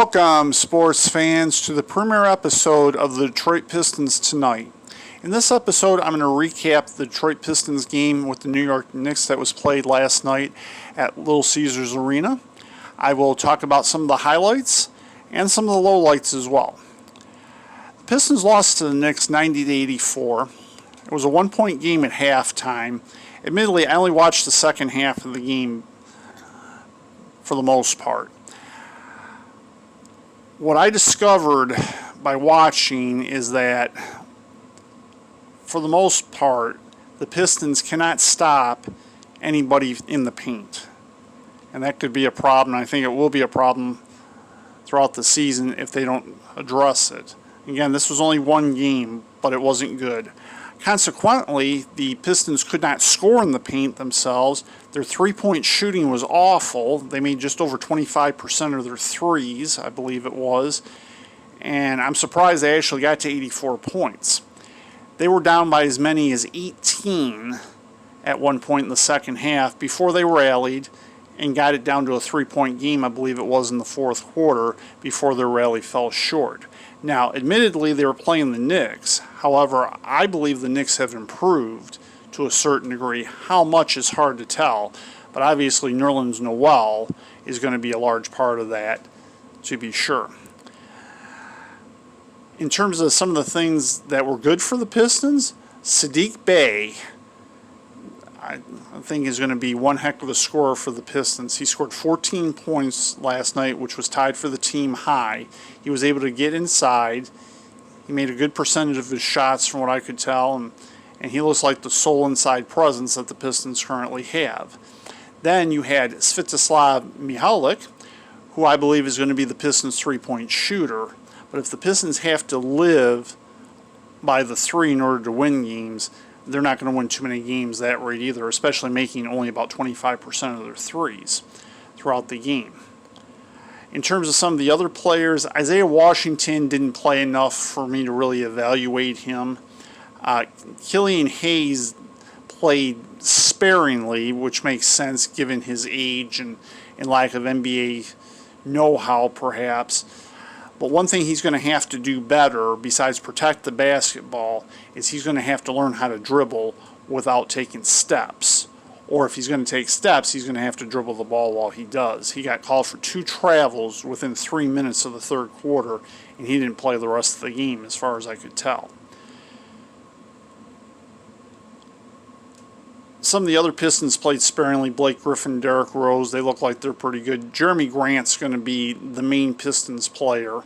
Welcome, sports fans, to the premiere episode of the Detroit Pistons Tonight. In this episode, I'm going to recap the Detroit Pistons game with the New York Knicks that was played last night at Little Caesars Arena. I will talk about some of the highlights and some of the lowlights as well. The Pistons lost to the Knicks 90-84. It was a one-point game at halftime. Admittedly, I only watched the second half of the game for the most part. What I discovered by watching is that, for the most part, the Pistons cannot stop anybody in the paint. And that could be a problem. I think it will be a problem throughout the season if they don't address it. Again, this was only one game, but it wasn't good. Consequently, the Pistons could not score in the paint themselves. Their three-point shooting was awful. They made just over 25% of their threes, I believe it was. And I'm surprised they actually got to 84 points. They were down by as many as 18 at one point in the second half before they rallied and got it down to a three-point game, I believe it was in the fourth quarter, before their rally fell short. Now, admittedly, they were playing the Knicks. However, I believe the Knicks have improved to a certain degree. How much is hard to tell, but obviously Nerlens Noel is going to be a large part of that, to be sure. In terms of some of the things that were good for the Pistons, Saddiq Bey, I think, is going to be one heck of a scorer for the Pistons. He scored 14 points last night, which was tied for the team high. He was able to get inside. He made a good percentage of his shots from what I could tell, and he looks like the sole inside presence that the Pistons currently have. Then you had Svetislav Mihalik, who I believe is going to be the Pistons' three-point shooter. But if the Pistons have to live by the three in order to win games, they're not going to win too many games that rate either, especially making only about 25% of their threes throughout the game. In terms of some of the other players, Isaiah Washington didn't play enough for me to really evaluate him. Killian Hayes played sparingly, which makes sense given his age and lack of NBA know-how, perhaps. But one thing he's going to have to do better, besides protect the basketball, is he's going to have to learn how to dribble without taking steps. Or if he's going to take steps, he's going to have to dribble the ball while he does. He got called for 2 travels within 3 minutes of the third quarter, and he didn't play the rest of the game as far as I could tell. Some of the other Pistons played sparingly. Blake Griffin, Derrick Rose, they look like they're pretty good. Jeremy Grant's going to be the main Pistons player.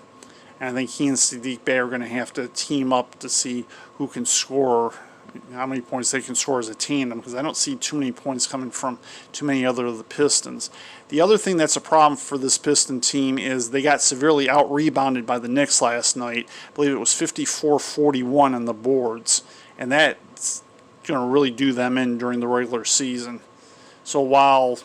And I think he and Saddiq Bey are going to have to team up to see who can score, how many points they can score as a tandem, because I don't see too many points coming from too many other of the Pistons. The other thing that's a problem for this Piston team is they got severely out-rebounded by the Knicks last night. I believe it was 54-41 on the boards. And that's going to really do them in during the regular season. So while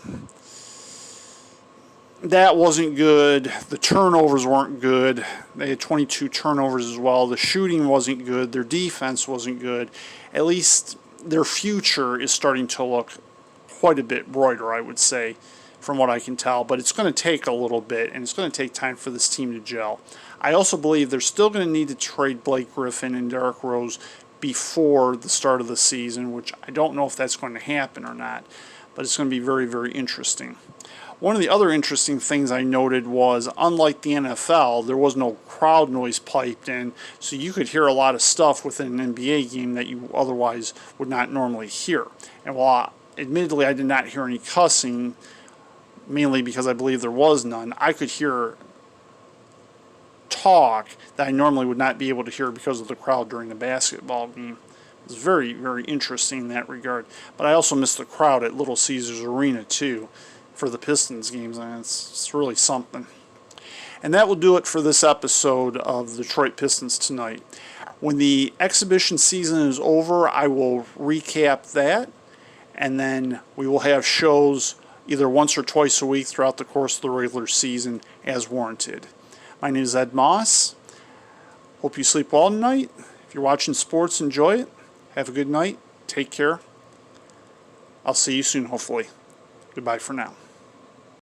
that wasn't good, the turnovers weren't good. They had 22 turnovers as well. The shooting wasn't good. Their defense wasn't good. At least their future is starting to look quite a bit brighter, I would say, from what I can tell. But it's going to take a little bit, and it's going to take time for this team to gel. I also believe they're still going to need to trade Blake Griffin and Derrick Rose before the start of the season, which I don't know if that's going to happen or not, but it's going to be very, very interesting. One of the other interesting things I noted was, unlike the NFL, there was no crowd noise piped in, so you could hear a lot of stuff within an NBA game that you otherwise would not normally hear. And while admittedly I did not hear any cussing, mainly because I believe there was none, I could hear talk that I normally would not be able to hear because of the crowd during the basketball game. It was very, very interesting in that regard. But I also missed the crowd at Little Caesars Arena too for the Pistons games. And it's really something. And that will do it for this episode of the Detroit Pistons Tonight. When the exhibition season is over, I will recap that, and then we will have shows either once or twice a week throughout the course of the regular season as warranted. My name is Ed Moss. Hope you sleep well tonight. If you're watching sports, enjoy it. Have a good night. Take care. I'll see you soon, hopefully. Goodbye for now.